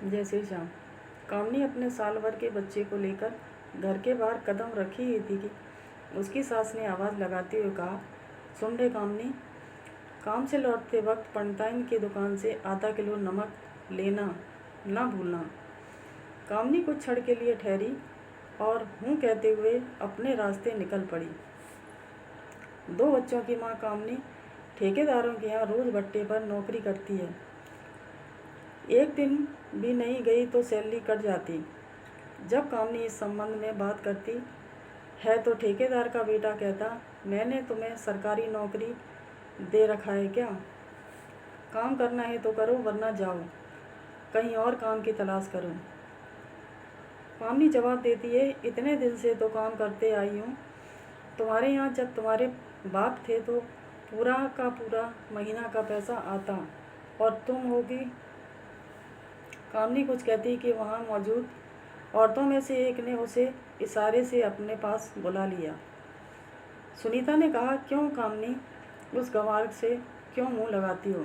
जय श्री श्याम। कामनी अपने साल भर के बच्चे को लेकर घर के बाहर कदम रखी ही थी कि उसकी सास ने आवाज़ लगाते हुए कहा, सुन रे कामनी, काम से लौटते वक्त पंडिताइन की दुकान से आधा किलो नमक लेना ना भूलना। कामनी कुछ क्षण के लिए ठहरी और हूँ कहते हुए अपने रास्ते निकल पड़ी। 2 बच्चों की माँ कामनी ठेकेदारों के यहाँ रोज़ भट्टे पर नौकरी करती है। एक दिन भी नहीं गई तो सैलरी कट जाती। जब कामनी इस संबंध में बात करती है तो ठेकेदार का बेटा कहता, मैंने तुम्हें सरकारी नौकरी दे रखा है क्या? काम करना है तो करो, वरना जाओ कहीं और काम की तलाश करो। कामनी जवाब देती है, इतने दिन से तो काम करते आई हूँ। तुम्हारे यहाँ जब तुम्हारे बाप थे तो पूरा का पूरा महीना का पैसा आता और तुम होगी। कामनी कुछ कहती कि वहाँ मौजूद औरतों में से एक ने उसे इशारे से अपने पास बुला लिया। सुनीता ने कहा, क्यों कामनी, उस गंवार से क्यों मुंह लगाती हो?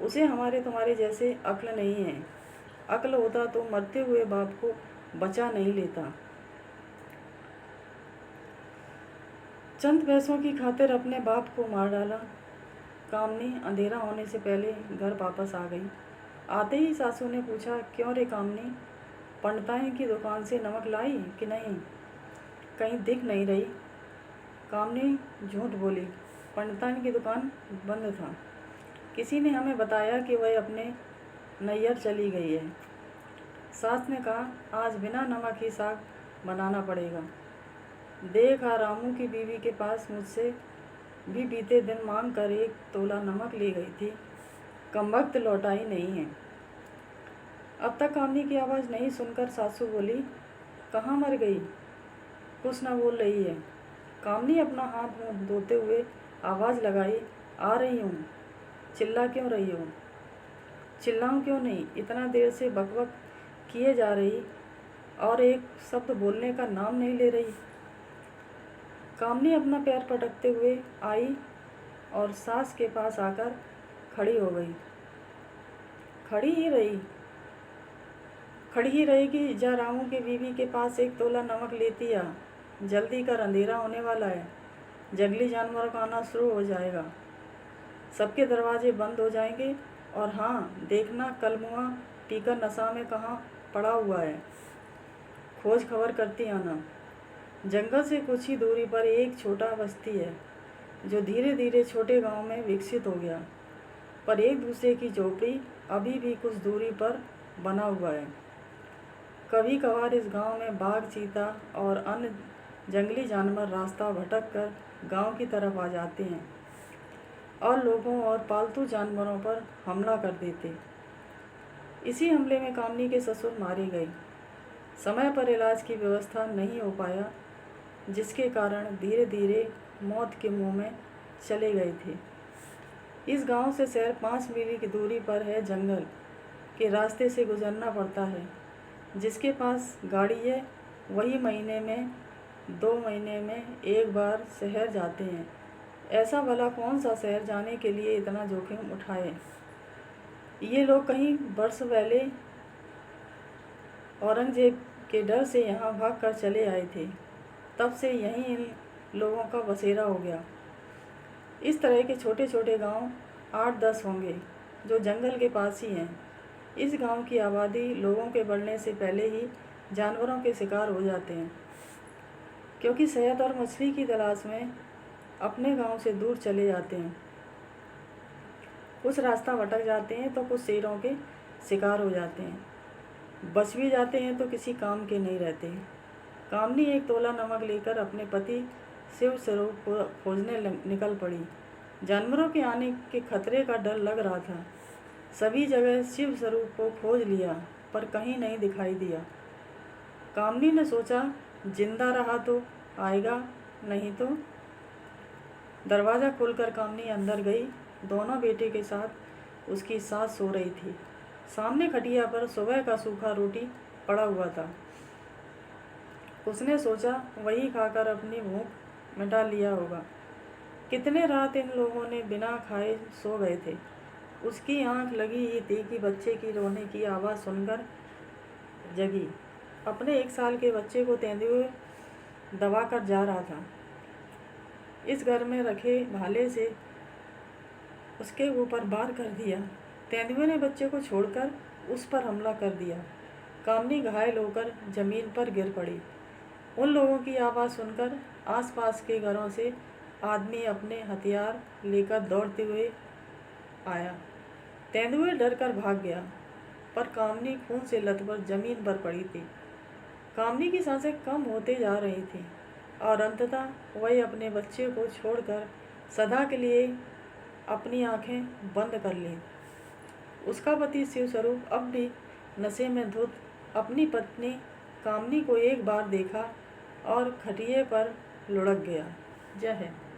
उसे हमारे तुम्हारे जैसे अक्ल नहीं है। अक्ल होता तो मरते हुए बाप को बचा नहीं लेता। चंद पैसों की खातिर अपने बाप को मार डाला। कामनी अंधेरा होने से पहले घर वापस आ गई। आते ही सासू ने पूछा, क्यों रे कामनी, पंडिताइन की दुकान से नमक लाई कि नहीं? कहीं दिख नहीं रही। कामनी झूठ बोली, पंडिताइन की दुकान बंद था। किसी ने हमें बताया कि वह अपने नैयर चली गई है। सास ने कहा, आज बिना नमक ही साग बनाना पड़ेगा। देखा रामू की बीवी के पास मुझसे भी बीते दिन मांग कर 1 तोला नमक ले गई थी, कमबख्त लौटाई नहीं है। अब तक कामनी की आवाज़ नहीं सुनकर सासू बोली, कहाँ मर गई? कुछ न बोल रही है। कामनी अपना हाथ मुंह धोते हुए आवाज़ लगाई, आ रही हूँ। चिल्ला क्यों रही हो? चिल्लाऊँ क्यों नहीं? इतना देर से बकबक किए जा रही और एक शब्द बोलने का नाम नहीं ले रही। कामनी अपना पैर पटकते हुए आई और सास के पास आकर खड़ी हो गई। खड़ी ही रहेगी। जा रामू के बीवी के पास 1 तोला नमक लेती आ। जल्दी कर, अंधेरा होने वाला है। जंगली जानवरों का आना शुरू हो जाएगा। सबके दरवाजे बंद हो जाएंगे। और हाँ, देखना कलमुआ टीका नशा में कहाँ पड़ा हुआ है। खोज खबर करती आना। जंगल से कुछ ही दूरी पर एक छोटा बस्ती है जो धीरे धीरे छोटे गांव में विकसित हो गया, पर एक दूसरे की झोपड़ी अभी भी कुछ दूरी पर बना हुआ है। कभी कभार इस गांव में बाघ, चीता और अन्य जंगली जानवर रास्ता भटक कर गांव की तरफ आ जाते हैं और लोगों और पालतू जानवरों पर हमला कर देते। इसी हमले में कामनी के ससुर मारे गए। समय पर इलाज की व्यवस्था नहीं हो पाया, जिसके कारण धीरे धीरे मौत के मुंह में चले गए थे। इस गांव से शहर 5 मील की दूरी पर है। जंगल के रास्ते से गुजरना पड़ता है। जिसके पास गाड़ी है वही महीने में 2 महीने में एक बार शहर जाते हैं। ऐसा भला कौन सा शहर जाने के लिए इतना जोखिम उठाए? ये लोग कहीं वर्ष पहले औरंगजेब के डर से यहाँ भाग कर चले आए थे। तब से यहीं इन लोगों का बसेरा हो गया। इस तरह के छोटे छोटे गांव 8-10 होंगे जो जंगल के पास ही हैं। इस गांव की आबादी लोगों के बढ़ने से पहले ही जानवरों के शिकार हो जाते हैं, क्योंकि शहद और मछली की तलाश में अपने गांव से दूर चले जाते हैं। कुछ रास्ता भटक जाते हैं तो कुछ शेरों के शिकार हो जाते हैं। बच भी जाते हैं तो किसी काम के नहीं रहते। कामनी 1 तोला नमक लेकर अपने पति शिव स्वरूप को खोजने निकल पड़ी। जानवरों के आने के खतरे का डर लग रहा था। सभी जगह शिव स्वरूप को खोज लिया, पर कहीं नहीं दिखाई दिया। कामनी ने सोचा, जिंदा रहा तो आएगा, नहीं तो। दरवाज़ा खोलकर कामनी अंदर गई। दोनों बेटे के साथ उसकी सास सो रही थी। सामने खटिया पर सुबह का सूखा रोटी पड़ा हुआ था। उसने सोचा, वही खाकर अपनी भूख मिटा लिया होगा। कितने रात इन लोगों ने बिना खाए सो गए थे। उसकी आंख लगी ही थी कि बच्चे की रोने की आवाज़ सुनकर जगी। अपने 1 साल के बच्चे को तेंदुए दबा कर जा रहा था। इस घर में रखे भाले से उसके ऊपर वार कर दिया। तेंदुए ने बच्चे को छोड़कर उस पर हमला कर दिया। कामनी घायल होकर जमीन पर गिर पड़ी। उन लोगों की आवाज़ सुनकर आसपास के घरों से आदमी अपने हथियार लेकर दौड़ते हुए आया। तेंदुए डर कर भाग गया, पर कामनी खून से लथपथ जमीन पर पड़ी थी। कामनी की सांसें कम होते जा रही थीं और अंततः वह अपने बच्चे को छोड़कर सदा के लिए अपनी आंखें बंद कर ली। उसका पति शिवस्वरूप अब भी नशे में धुत अपनी पत्नी कामनी को एक बार देखा और खटिये पर लुढ़क गया। जय है।